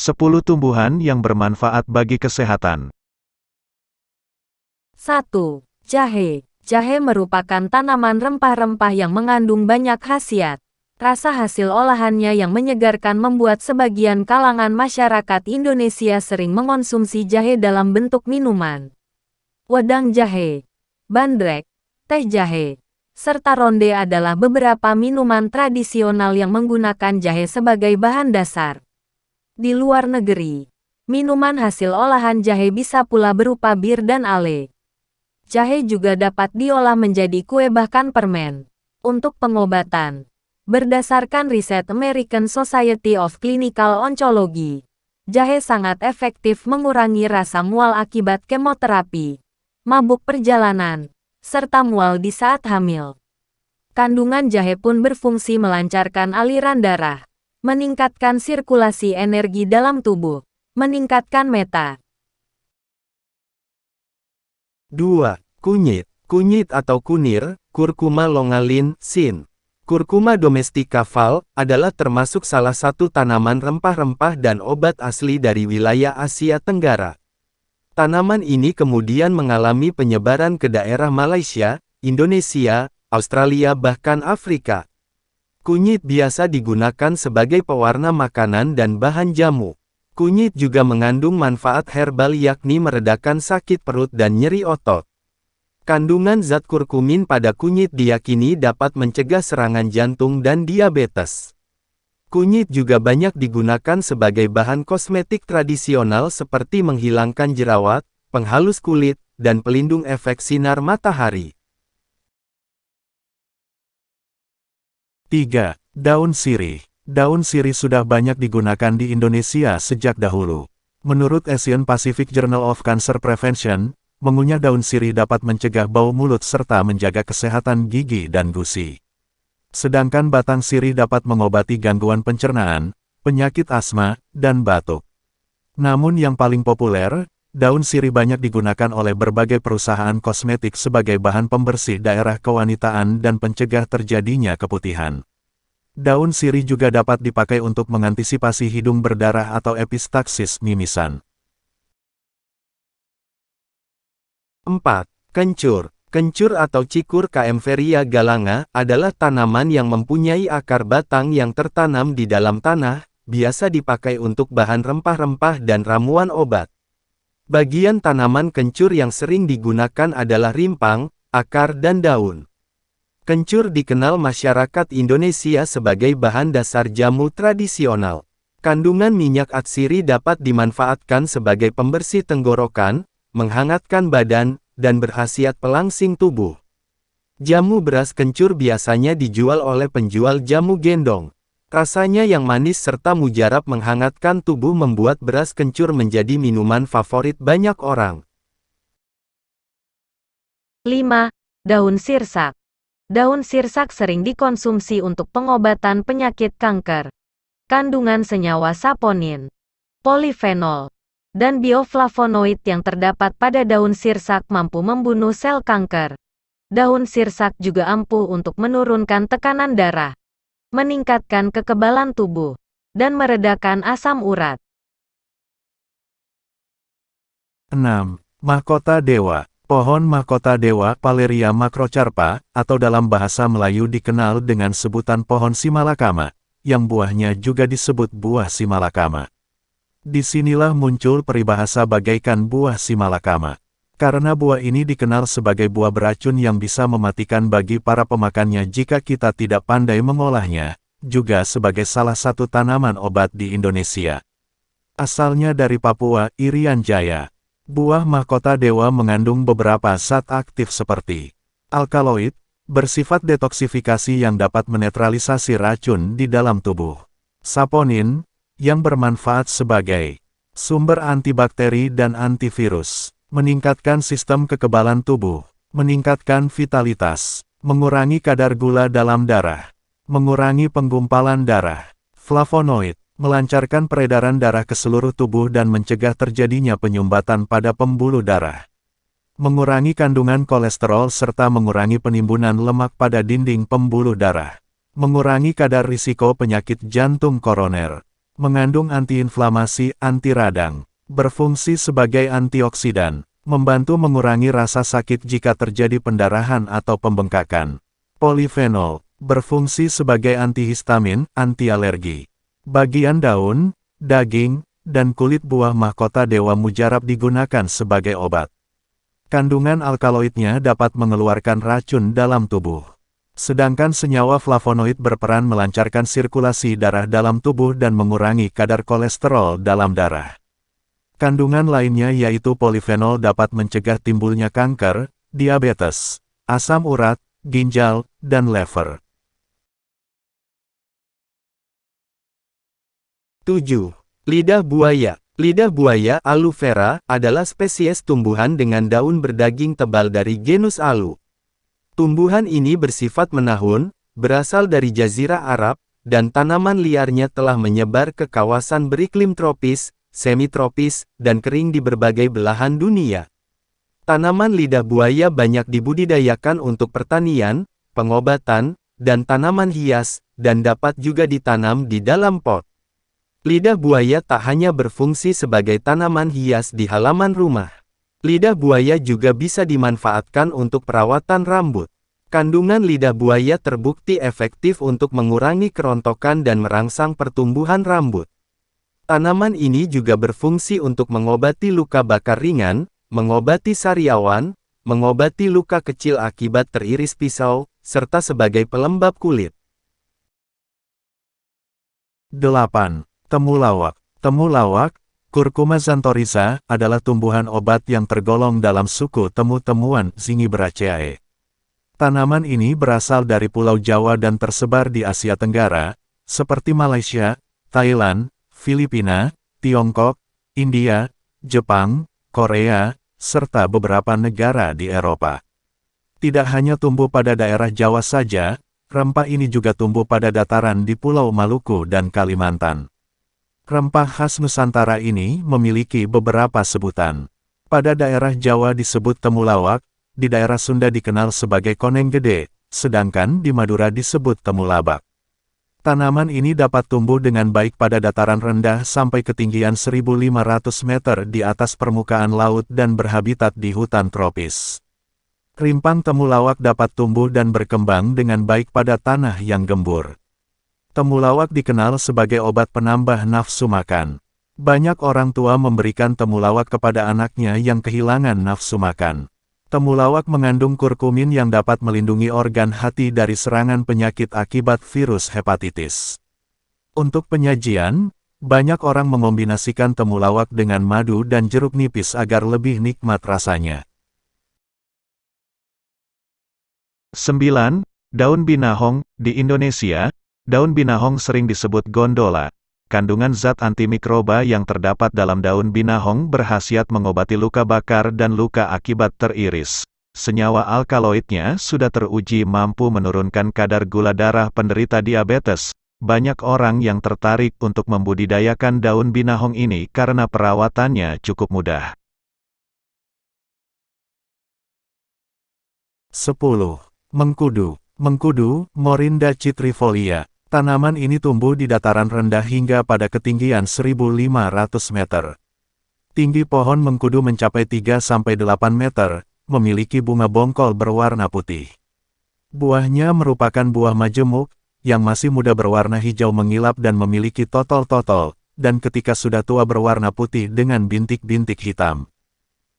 10 tumbuhan yang bermanfaat bagi kesehatan. 1. Jahe. Jahe merupakan tanaman rempah-rempah yang mengandung banyak khasiat. Rasa hasil olahannya yang menyegarkan membuat sebagian kalangan masyarakat Indonesia sering mengonsumsi jahe dalam bentuk minuman. Wedang jahe, bandrek, teh jahe, serta ronde adalah beberapa minuman tradisional yang menggunakan jahe sebagai bahan dasar. Di luar negeri, minuman hasil olahan jahe bisa pula berupa bir dan ale. Jahe juga dapat diolah menjadi kue bahkan permen. Untuk pengobatan, berdasarkan riset American Society of Clinical Oncology, jahe sangat efektif mengurangi rasa mual akibat kemoterapi, mabuk perjalanan, serta mual di saat hamil. Kandungan jahe pun berfungsi melancarkan aliran darah, meningkatkan sirkulasi energi dalam tubuh, meningkatkan meta. 2. Kunyit. Kunyit atau kunir, Curcuma longa Syn. Curcuma domestica Val, adalah termasuk salah satu tanaman rempah-rempah dan obat asli dari wilayah Asia Tenggara. Tanaman ini kemudian mengalami penyebaran ke daerah Malaysia, Indonesia, Australia bahkan Afrika. Kunyit biasa digunakan sebagai pewarna makanan dan bahan jamu. Kunyit juga mengandung manfaat herbal yakni meredakan sakit perut dan nyeri otot. Kandungan zat kurkumin pada kunyit diyakini dapat mencegah serangan jantung dan diabetes. Kunyit juga banyak digunakan sebagai bahan kosmetik tradisional seperti menghilangkan jerawat, penghalus kulit, dan pelindung efek sinar matahari. 3. Daun sirih. Daun sirih sudah banyak digunakan di Indonesia sejak dahulu. Menurut Asian Pacific Journal of Cancer Prevention, mengunyah daun sirih dapat mencegah bau mulut serta menjaga kesehatan gigi dan gusi. Sedangkan batang sirih dapat mengobati gangguan pencernaan, penyakit asma, dan batuk. Namun yang paling populer, daun sirih banyak digunakan oleh berbagai perusahaan kosmetik sebagai bahan pembersih daerah kewanitaan dan pencegah terjadinya keputihan. Daun sirih juga dapat dipakai untuk mengantisipasi hidung berdarah atau epistaksis mimisan. 4. Kencur. Kencur atau cikur Kaempferia galanga adalah tanaman yang mempunyai akar batang yang tertanam di dalam tanah, biasa dipakai untuk bahan rempah-rempah dan ramuan obat. Bagian tanaman kencur yang sering digunakan adalah rimpang, akar dan daun. Kencur dikenal masyarakat Indonesia sebagai bahan dasar jamu tradisional. Kandungan minyak atsiri dapat dimanfaatkan sebagai pembersih tenggorokan, menghangatkan badan, dan berkhasiat pelangsing tubuh. Jamu beras kencur biasanya dijual oleh penjual jamu gendong. Rasanya yang manis serta mujarab menghangatkan tubuh membuat beras kencur menjadi minuman favorit banyak orang. 5. Daun sirsak. Daun sirsak sering dikonsumsi untuk pengobatan penyakit kanker. Kandungan senyawa saponin, polifenol, dan bioflavonoid yang terdapat pada daun sirsak mampu membunuh sel kanker. Daun sirsak juga ampuh untuk menurunkan tekanan darah, meningkatkan kekebalan tubuh, dan meredakan asam urat. 6. Mahkota Dewa. Pohon mahkota dewa Paleria macrocarpa, atau dalam bahasa Melayu dikenal dengan sebutan pohon simalakama, yang buahnya juga disebut buah simalakama. Disinilah muncul peribahasa bagaikan buah simalakama. Karena buah ini dikenal sebagai buah beracun yang bisa mematikan bagi para pemakannya jika kita tidak pandai mengolahnya, juga sebagai salah satu tanaman obat di Indonesia. Asalnya dari Papua, Irian Jaya. Buah mahkota dewa mengandung beberapa zat aktif seperti alkaloid, bersifat detoksifikasi yang dapat menetralisasi racun di dalam tubuh. Saponin, yang bermanfaat sebagai sumber antibakteri dan antivirus, meningkatkan sistem kekebalan tubuh, meningkatkan vitalitas, mengurangi kadar gula dalam darah, mengurangi penggumpalan darah. Flavonoid, melancarkan peredaran darah ke seluruh tubuh dan mencegah terjadinya penyumbatan pada pembuluh darah. Mengurangi kandungan kolesterol serta mengurangi penimbunan lemak pada dinding pembuluh darah. Mengurangi kadar risiko penyakit jantung koroner. Mengandung antiinflamasi, anti radang. Berfungsi sebagai antioksidan. Membantu mengurangi rasa sakit jika terjadi pendarahan atau pembengkakan. Polifenol. Berfungsi sebagai antihistamin, anti alergi. Bagian daun, daging, dan kulit buah mahkota dewa mujarab digunakan sebagai obat. Kandungan alkaloidnya dapat mengeluarkan racun dalam tubuh. Sedangkan senyawa flavonoid berperan melancarkan sirkulasi darah dalam tubuh dan mengurangi kadar kolesterol dalam darah. Kandungan lainnya yaitu polifenol dapat mencegah timbulnya kanker, diabetes, asam urat, ginjal, dan lever. 7. Lidah buaya. Lidah buaya Aloe vera adalah spesies tumbuhan dengan daun berdaging tebal dari genus Aloe. Tumbuhan ini bersifat menahun, berasal dari Jazirah Arab, dan tanaman liarnya telah menyebar ke kawasan beriklim tropis, semitropis, dan kering di berbagai belahan dunia. Tanaman lidah buaya banyak dibudidayakan untuk pertanian, pengobatan, dan tanaman hias, dan dapat juga ditanam di dalam pot. Lidah buaya tak hanya berfungsi sebagai tanaman hias di halaman rumah. Lidah buaya juga bisa dimanfaatkan untuk perawatan rambut. Kandungan lidah buaya terbukti efektif untuk mengurangi kerontokan dan merangsang pertumbuhan rambut. Tanaman ini juga berfungsi untuk mengobati luka bakar ringan, mengobati sariawan, mengobati luka kecil akibat teriris pisau, serta sebagai pelembab kulit. 8. Temulawak. Temulawak, Curcuma xanthorrhiza, adalah tumbuhan obat yang tergolong dalam suku temu-temuan Zingiberaceae. Tanaman ini berasal dari Pulau Jawa dan tersebar di Asia Tenggara, seperti Malaysia, Thailand, Filipina, Tiongkok, India, Jepang, Korea, serta beberapa negara di Eropa. Tidak hanya tumbuh pada daerah Jawa saja, rempah ini juga tumbuh pada dataran di Pulau Maluku dan Kalimantan. Rempah khas Nusantara ini memiliki beberapa sebutan. Pada daerah Jawa disebut temulawak, di daerah Sunda dikenal sebagai koneng gede, sedangkan di Madura disebut temulabak. Tanaman ini dapat tumbuh dengan baik pada dataran rendah sampai ketinggian 1.500 meter di atas permukaan laut dan berhabitat di hutan tropis. Rimpang temulawak dapat tumbuh dan berkembang dengan baik pada tanah yang gembur. Temulawak dikenal sebagai obat penambah nafsu makan. Banyak orang tua memberikan temulawak kepada anaknya yang kehilangan nafsu makan. Temulawak mengandung kurkumin yang dapat melindungi organ hati dari serangan penyakit akibat virus hepatitis. Untuk penyajian, banyak orang mengombinasikan temulawak dengan madu dan jeruk nipis agar lebih nikmat rasanya. 9. Daun binahong. Di Indonesia, daun binahong sering disebut gondola. Kandungan zat antimikroba yang terdapat dalam daun binahong berkhasiat mengobati luka bakar dan luka akibat teriris. Senyawa alkaloidnya sudah teruji mampu menurunkan kadar gula darah penderita diabetes. Banyak orang yang tertarik untuk membudidayakan daun binahong ini karena perawatannya cukup mudah. 10. Mengkudu. Mengkudu, Morinda citrifolia. Tanaman ini tumbuh di dataran rendah hingga pada ketinggian 1.500 meter. Tinggi pohon mengkudu mencapai 3-8 meter, memiliki bunga bongkol berwarna putih. Buahnya merupakan buah majemuk, yang masih muda berwarna hijau mengilap dan memiliki totol-totol, dan ketika sudah tua berwarna putih dengan bintik-bintik hitam.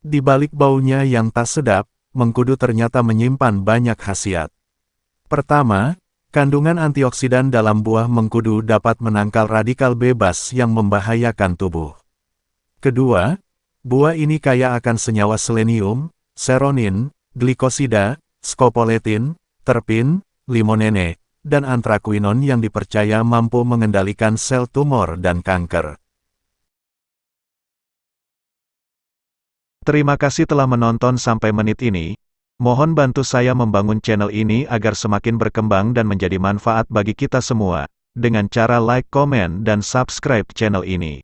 Di balik baunya yang tak sedap, mengkudu ternyata menyimpan banyak khasiat. Pertama, kandungan antioksidan dalam buah mengkudu dapat menangkal radikal bebas yang membahayakan tubuh. Kedua, buah ini kaya akan senyawa selenium, seronin, glikosida, scopoletin, terpin, limonene, dan anthraquinone yang dipercaya mampu mengendalikan sel tumor dan kanker. Terima kasih telah menonton sampai menit ini. Mohon bantu saya membangun channel ini agar semakin berkembang dan menjadi manfaat bagi kita semua, dengan cara like, komen, dan subscribe channel ini.